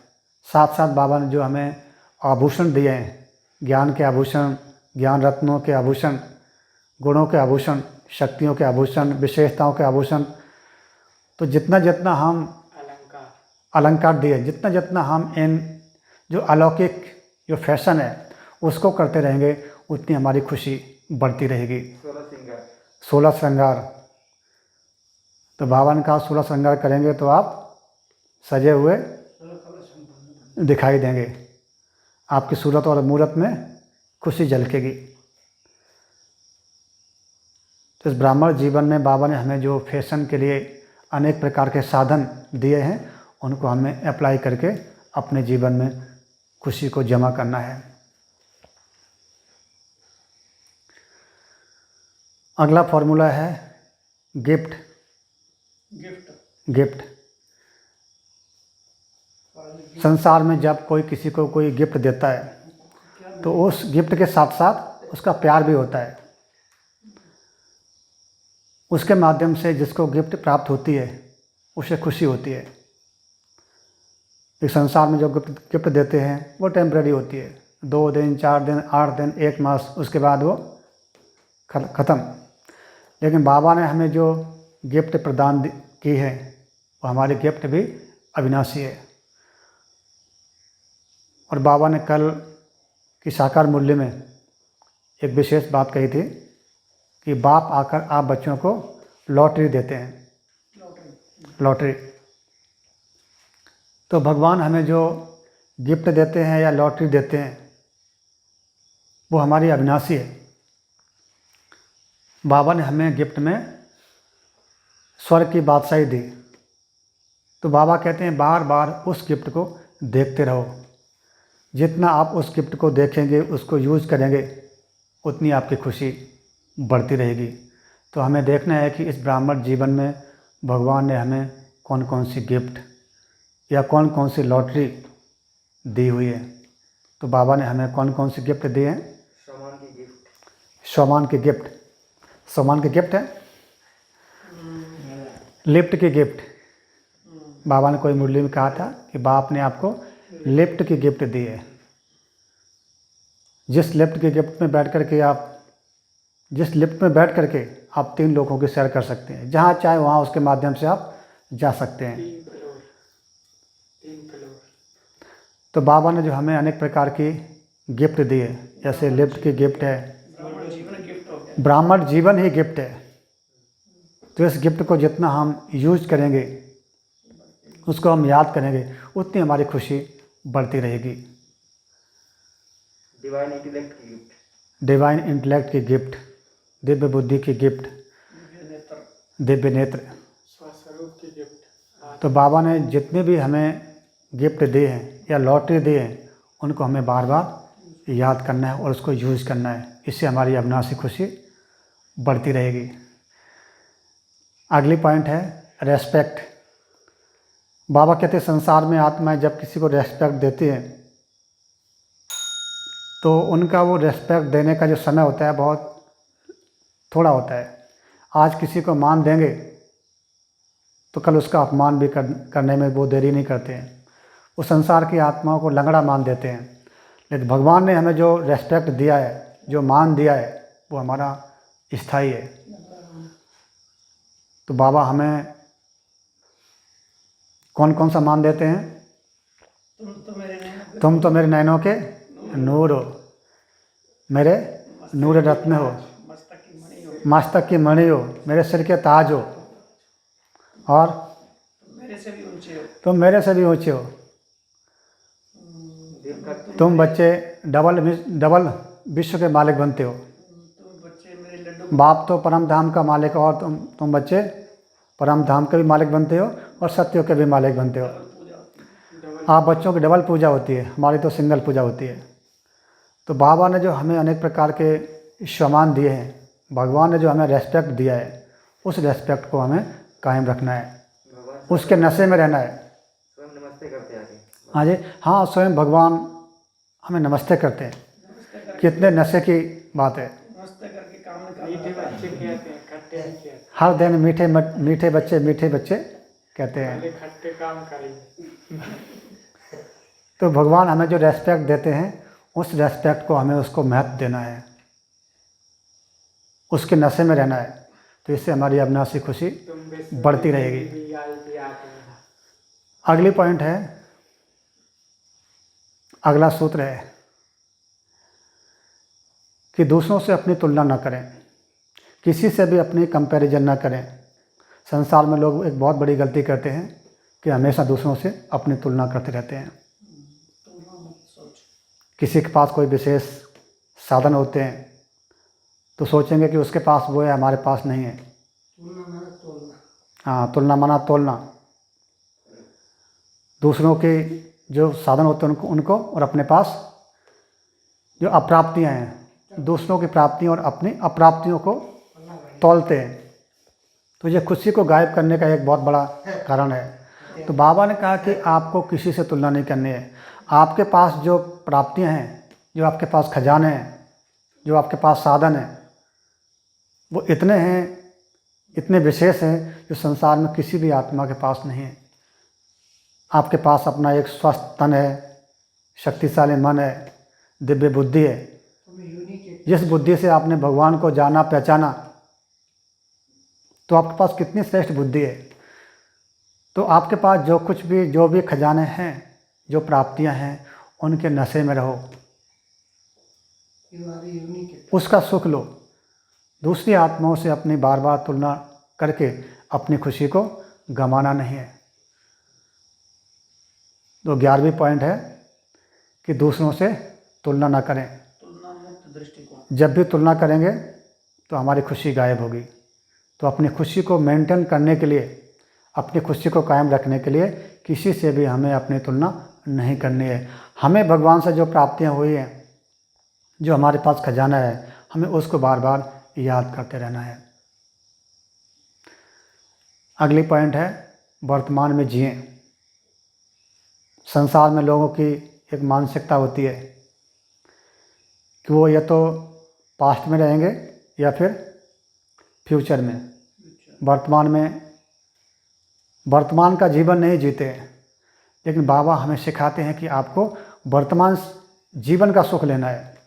साथ साथ बाबा ने जो हमें आभूषण दिए हैं, ज्ञान के आभूषण, ज्ञान रत्नों के आभूषण, गुणों के आभूषण, शक्तियों के आभूषण, विशेषताओं के आभूषण, तो जितना जितना हम अलंकार दिए, जितना जितना हम इन जो अलौकिक जो फैशन है उसको करते रहेंगे, उतनी हमारी खुशी बढ़ती रहेगी। 16 श्रृंगार। तो बाबा ने कहा 16 श्रृंगार करेंगे तो आप सजे हुए दिखाई देंगे, आपकी सूरत और मूरत में खुशी झलकेगी। तो इस ब्राह्मण जीवन में बाबा ने हमें जो फैशन के लिए अनेक प्रकार के साधन दिए हैं, उनको हमें अप्लाई करके अपने जीवन में खुशी को जमा करना है। अगला फॉर्मूला है गिफ्ट। गिफ्ट संसार में जब कोई किसी को कोई गिफ्ट देता है तो उस गिफ्ट के साथ साथ उसका प्यार भी होता है। उसके माध्यम से जिसको गिफ्ट प्राप्त होती है उसे खुशी होती है। इस संसार में जो गिफ्ट देते हैं वो टेम्परेरी होती है, 2 दिन, 4 दिन, 8 दिन, 1 मास, उसके बाद वो ख़त्म। लेकिन बाबा ने हमें जो गिफ्ट प्रदान की है वो हमारी गिफ्ट भी अविनाशी है। और बाबा ने कल की साकार मूल्य में एक विशेष बात कही थी कि बाप आकर आप बच्चों को लॉटरी देते हैं। लॉटरी। तो भगवान हमें जो गिफ्ट देते हैं या लॉटरी देते हैं वो हमारी अविनाशी है। बाबा ने हमें गिफ्ट में स्वर्ग की बादशाही दी। तो बाबा कहते हैं बार बार उस गिफ्ट को देखते रहो। जितना आप उस गिफ्ट को देखेंगे, उसको यूज़ करेंगे, उतनी आपकी खुशी बढ़ती रहेगी। तो हमें देखना है कि इस ब्राह्मण जीवन में भगवान ने हमें कौन कौन सी गिफ्ट या कौन कौन सी लॉटरी दी हुई है। तो बाबा ने हमें कौन कौन सी गिफ्ट दिए हैं? सामान की गिफ्ट। सामान की गिफ्ट। सामान की गिफ्ट है, लिफ्ट की गिफ्ट। बाबा ने कोई मुरली में कहा था कि बाप ने आपको लिफ्ट की गिफ्ट दी है। जिस लिफ्ट की गिफ्ट में बैठ करके आप, जिस लिफ्ट में बैठ करके आप 3 लोगों की सैर कर सकते हैं, जहाँ चाहे वहाँ उसके माध्यम से आप जा सकते हैं। 3 फ्लोर। तो बाबा ने जो हमें अनेक प्रकार की गिफ्ट दी है, जैसे लिफ्ट की गिफ्ट है, ब्राह्मण जीवन ही गिफ्ट है। तो इस गिफ्ट को जितना हम यूज करेंगे, उसको हम याद करेंगे, उतनी हमारी खुशी बढ़ती रहेगी। डिवाइन इंटेलेक्ट की गिफ्ट। डिवाइन इंटेलेक्ट की गिफ्ट, दिव्य बुद्धि की गिफ्ट, दिव्य नेत्र। स्वस्वरूप की गिफ्ट। तो बाबा ने जितने भी हमें गिफ्ट दिए हैं या लॉटरी दिए हैं, उनको हमें बार बार याद करना है और उसको यूज़ करना है। इससे हमारी अविनाशी खुशी बढ़ती रहेगी। अगली पॉइंट है रेस्पेक्ट। बाबा कहते हैं संसार में आत्माएं जब किसी को रेस्पेक्ट देती हैं तो उनका वो रेस्पेक्ट देने का जो समय होता है बहुत थोड़ा होता है। आज किसी को मान देंगे तो कल उसका अपमान भी करने में वो देरी नहीं करते हैं। वो संसार की आत्माओं को लंगड़ा मान देते हैं। लेकिन भगवान ने हमें जो रेस्पेक्ट दिया है, जो मान दिया है, वो हमारा स्थायी है। तो बाबा हमें कौन कौन सा मान देते हैं? तुम तो मेरे नैनों के नूर हो, मेरे नूर रत्न हो, मस्तक की मणि हो, मेरे सिर के ताज हो। और मेरे से भी ऊंचे हो। तुम मेरे से भी ऊंचे हो। तुम बच्चे डबल विश्व के मालिक बनते हो। तुम बच्चे मेरे लड्डू। बाप तो परम धाम का मालिक हो और तुम बच्चे परम धाम के भी मालिक बनते हो और सत्यों के भी मालिक बनते हो। पूजा होती है। आप बच्चों की डबल पूजा होती है, हमारी तो सिंगल पूजा होती है। तो बाबा ने जो हमें अनेक प्रकार के सम्मान दिए हैं, भगवान ने जो हमें रेस्पेक्ट दिया है, उस रेस्पेक्ट को हमें कायम रखना है, उसके नशे में रहना है। स्वयं नमस्ते करते आगे। हाँ जी, हाँ, स्वयं भगवान हमें नमस्ते करते हैं। कितने नशे की बात है। नमस्ते करके काम मीठे निकाल। बच्चे कहते हैं, खट्टे नहीं कहते। हर दिन मीठे बच्चे कहते हैं। पहले खट्टे काम करेंगे। तो भगवान हमें जो रेस्पेक्ट देते हैं, उस रेस्पेक्ट को हमें उसको महत्व देना है, उसके नशे में रहना है। तो इससे हमारी अविनाशी खुशी बढ़ती रहेगी। अगली पॉइंट है, अगला सूत्र है कि दूसरों से अपनी तुलना न करें, किसी से भी अपनी कंपैरिजन न करें। संसार में लोग एक बहुत बड़ी गलती करते हैं कि हमेशा दूसरों से अपनी तुलना करते रहते हैं। किसी के पास कोई विशेष साधन होते हैं तो सोचेंगे कि उसके पास वो है, हमारे पास नहीं है। हाँ, तुलना माना तोलना। दूसरों के जो साधन होते हैं उनको और अपने पास जो अप्राप्तियां हैं, दूसरों की प्राप्तियों और अपनी अप्राप्तियों को तौलते हैं। तो ये खुशी को गायब करने का एक बहुत बड़ा कारण है। तो बाबा ने कहा कि आपको किसी से तुलना नहीं करनी है। आपके पास जो प्राप्तियां हैं, जो आपके पास खजाने हैं, जो आपके पास साधन हैं, वो इतने हैं, इतने विशेष हैं जो संसार में किसी भी आत्मा के पास नहीं है। आपके पास अपना एक स्वस्थ तन है, शक्तिशाली मन है, दिव्य बुद्धि है। जिस बुद्धि से आपने भगवान को जाना पहचाना, तो आपके पास कितनी श्रेष्ठ बुद्धि है। तो आपके पास जो भी खजाने हैं, जो प्राप्तियां हैं, उनके नशे में रहो, उसका सुख लो। दूसरी आत्माओं से अपनी बार बार तुलना करके अपनी खुशी को गंवाना नहीं है। तो 11वीं पॉइंट है कि दूसरों से तुलना ना करें। तुलना मुक्त दृष्टिकोण। जब भी तुलना करेंगे तो हमारी खुशी गायब होगी। तो अपनी खुशी को मेंटेन करने के लिए, अपनी खुशी को कायम रखने के लिए किसी से भी हमें अपनी तुलना नहीं करनी है। हमें भगवान से जो प्राप्तियां हुई हैं, जो हमारे पास खजाना है, हमें उसको बार बार याद करते रहना है। अगली पॉइंट है, वर्तमान में जिएं। संसार में लोगों की एक मानसिकता होती है कि वो या तो पास्ट में रहेंगे या फिर फ्यूचर में। वर्तमान का जीवन नहीं जीते हैं। लेकिन बाबा हमें सिखाते हैं कि आपको वर्तमान जीवन का सुख लेना है।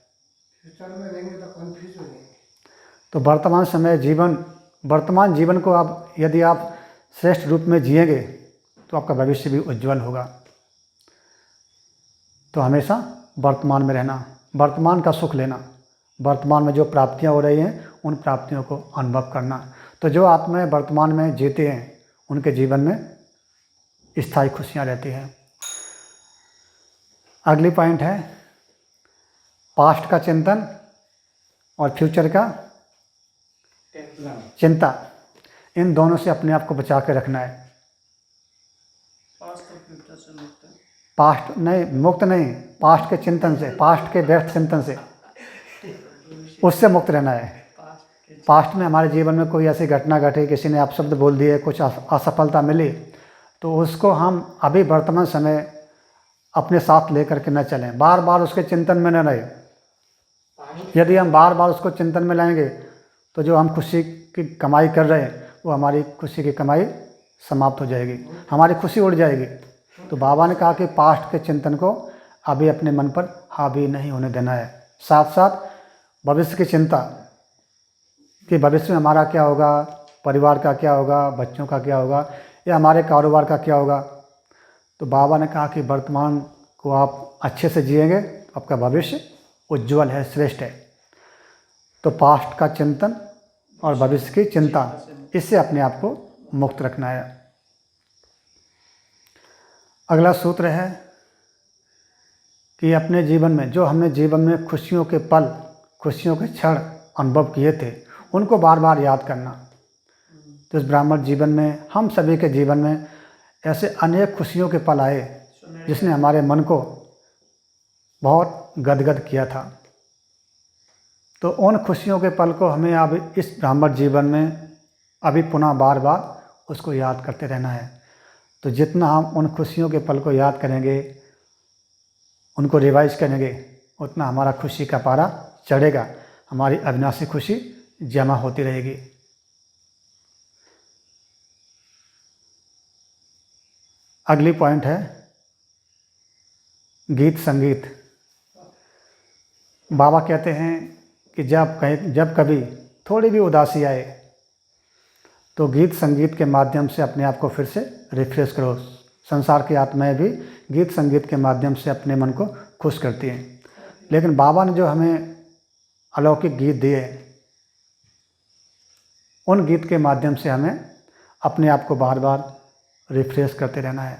तो वर्तमान जीवन को आप यदि आप श्रेष्ठ रूप में जिएंगे तो आपका भविष्य भी उज्जवल होगा। तो हमेशा वर्तमान में रहना, वर्तमान का सुख लेना, वर्तमान में जो प्राप्तियां हो रही हैं उन प्राप्तियों को अनुभव करना। तो जो आत्माएं वर्तमान में जीते हैं उनके जीवन में स्थायी खुशियां रहती हैं। अगली पॉइंट है, पास्ट का चिंतन और फ्यूचर का चिंता। इन दोनों से अपने आप को बचा के रखना है। पास्ट और फ्यूचर से मुक्त है। पास्ट नहीं, मुक्त नहीं, पास्ट के चिंतन से, पास्ट के व्यर्थ चिंतन से, उससे मुक्त रहना है। पास्ट में हमारे जीवन में कोई ऐसी घटना घटी, किसी ने अपशब्द बोल दिए, कुछ असफलता मिली, तो उसको हम अभी वर्तमान समय अपने साथ लेकर के न चलें, बार बार उसके चिंतन में न रहे। यदि हम बार बार उसको चिंतन में लाएंगे तो जो हम खुशी की कमाई कर रहे हैं वो हमारी खुशी की कमाई समाप्त हो जाएगी, हमारी खुशी उड़ जाएगी। तो बाबा ने कहा कि पास्ट के चिंतन को अभी अपने मन पर हावी नहीं होने देना है। साथ साथ भविष्य की चिंता कि भविष्य में हमारा क्या होगा, परिवार का क्या होगा, बच्चों का क्या होगा, या हमारे कारोबार का क्या होगा। तो बाबा ने कहा कि वर्तमान को आप अच्छे से जिएंगे, आपका भविष्य उज्जवल है, श्रेष्ठ है। तो पास्ट का चिंतन और भविष्य की चिंता, इससे अपने आप को मुक्त रखना है। अगला सूत्र है कि अपने जीवन में जो हमने जीवन में खुशियों के पल, खुशियों के क्षण अनुभव किए थे, उनको बार बार याद करना। तो इस ब्राह्मण जीवन में, हम सभी के जीवन में ऐसे अनेक खुशियों के पल आए जिसने हमारे मन को बहुत गदगद किया था। तो उन खुशियों के पल को हमें अब इस ब्राह्मण जीवन में अभी पुनः बार बार उसको याद करते रहना है। तो जितना हम उन खुशियों के पल को याद करेंगे, उनको रिवाइज करेंगे, उतना हमारा खुशी का पारा चढ़ेगा, हमारी अविनाशी खुशी जमा होती रहेगी। अगली पॉइंट है गीत संगीत। बाबा कहते हैं कि जब कभी थोड़ी भी उदासी आए तो गीत संगीत के माध्यम से अपने आप को फिर से रिफ्रेश करो। संसार की आत्माएं भी गीत संगीत के माध्यम से अपने मन को खुश करती हैं, लेकिन बाबा ने जो हमें अलौकिक गीत दिए, उन गीत के माध्यम से हमें अपने आप को बार बार रिफ्रेश करते रहना है।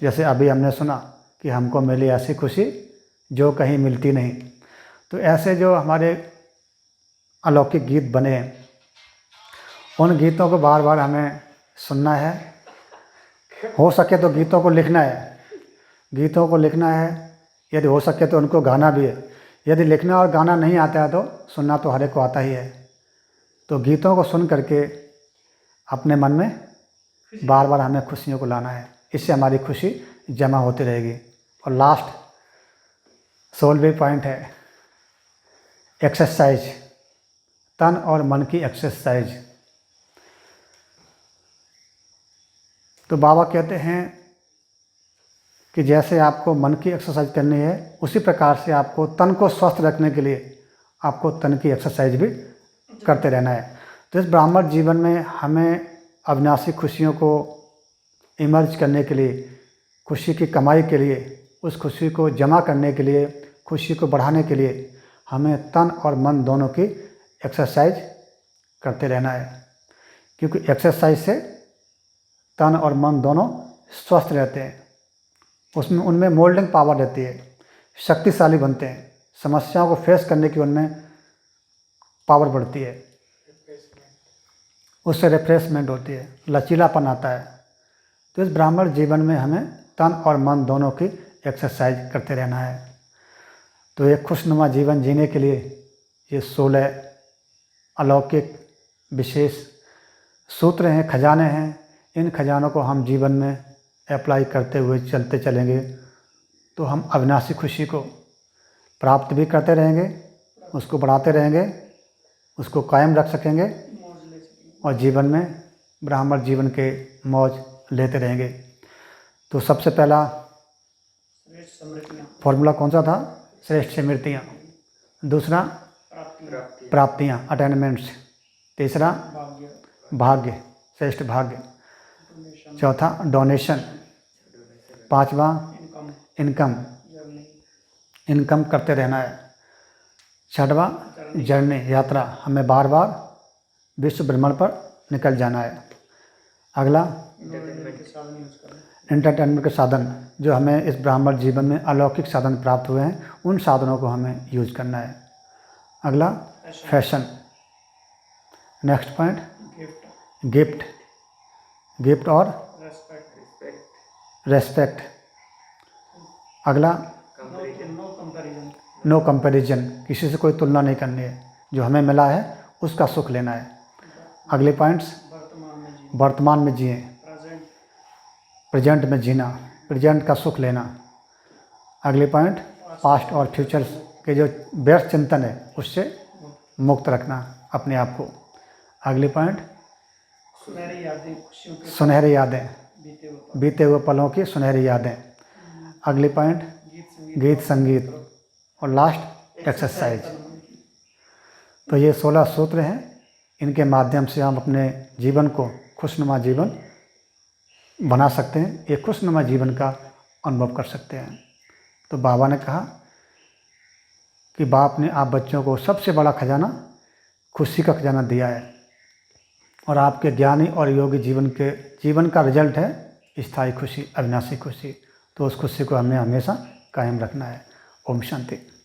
जैसे अभी हमने सुना कि हमको मिली ऐसी खुशी जो कहीं मिलती नहीं। तो ऐसे जो हमारे अलौकिक गीत बने हैं, उन गीतों को बार बार हमें सुनना है। हो सके तो गीतों को लिखना है, गीतों को लिखना है। यदि हो सके तो उनको गाना भी है। यदि लिखना और गाना नहीं आता है तो सुनना तो हर एक को आता ही है। तो गीतों को सुन करके अपने मन में बार बार हमें खुशियों को लाना है। इससे हमारी खुशी जमा होती रहेगी। और लास्ट 16वें पॉइंट है एक्सरसाइज, तन और मन की एक्सरसाइज। तो बाबा कहते हैं कि जैसे आपको मन की एक्सरसाइज करनी है, उसी प्रकार से आपको तन को स्वस्थ रखने के लिए आपको तन की एक्सरसाइज भी करते रहना है। तो इस ब्राह्मण जीवन में हमें अविनाशी खुशियों को इमर्ज करने के लिए, खुशी की कमाई के लिए, उस खुशी को जमा करने के लिए, खुशी को बढ़ाने के लिए हमें तन और मन दोनों की एक्सरसाइज करते रहना है। क्योंकि एक्सरसाइज से तन और मन दोनों स्वस्थ रहते हैं। उनमें मोल्डिंग पावर रहती है, शक्तिशाली बनते हैं, समस्याओं को फेस करने की उनमें पावर बढ़ती है, उससे रिफ्रेशमेंट होती है, लचीलापन आता है। तो इस ब्राह्मण जीवन में हमें तन और मन दोनों की एक्सरसाइज करते रहना है। तो एक खुशनुमा जीवन जीने के लिए ये 16 अलौकिक विशेष सूत्र हैं, खजाने हैं। इन खजानों को हम जीवन में अप्लाई करते हुए चलते चलेंगे तो हम अविनाशी खुशी को प्राप्त भी करते रहेंगे, उसको बढ़ाते रहेंगे, उसको कायम रख सकेंगे और जीवन में ब्राह्मण जीवन के मौज लेते रहेंगे। तो सबसे पहला श्रेष्ठ समृद्धियाँ, फॉर्मूला कौन सा था? श्रेष्ठ स्मृतियाँ। दूसरा प्राप्तियाँ, प्राप्तियाँ, अटेनमेंट्स। तीसरा भाग्य, भाग्य, श्रेष्ठ भाग्य। डोनेशन, चौथा डोनेशन। पांचवा इनकम, इनकम, जर्नी, इनकम करते रहना है। छठवां जर्नी, यात्रा, हमें बार बार विश्व भ्रमण पर निकल जाना है। अगला एंटरटेनमेंट के साधन यूज करना, एंटरटेनमेंट के साधन, जो हमें इस ब्राह्मण जीवन में अलौकिक साधन प्राप्त हुए हैं, उन साधनों को हमें यूज करना है। अगला fashion. Next point gift, gift, gift और रेस्पेक्ट, रेस्पेक्ट। अगला नो कंपैरिजन, नो कंपैरिजन, किसी से कोई तुलना नहीं करनी है, जो हमें मिला है उसका सुख लेना है। अगले पॉइंट्स वर्तमान में जीना, वर्तमान में जिए, प्रेजेंट, प्रेजेंट में जीना, प्रेजेंट का सुख लेना। अगले पॉइंट पास्ट और फ्यूचर के जो व्यर्थ चिंतन है उससे मुक्त रखना अपने आप को। अगले पॉइंट सुनहरी यादें, खुशियों के सुनहरी यादें, बीते हुए पल, बीते हुए पलों की सुनहरी यादें। अगली पॉइंट गीत संगीत, गीत संगीत और लास्ट एक्सरसाइज। तो ये 16 सूत्र हैं, इनके माध्यम से हम अपने जीवन को खुशनुमा जीवन बना सकते हैं, एक खुशनुमा जीवन का अनुभव कर सकते हैं। तो बाबा ने कहा कि बाप ने आप बच्चों को सबसे बड़ा खजाना खुशी का खजाना दिया है और आपके ज्ञानी और योगी जीवन का रिजल्ट है स्थायी खुशी, अविनाशी खुशी। तो उस खुशी को हमें हमेशा कायम रखना है। ओम शांति।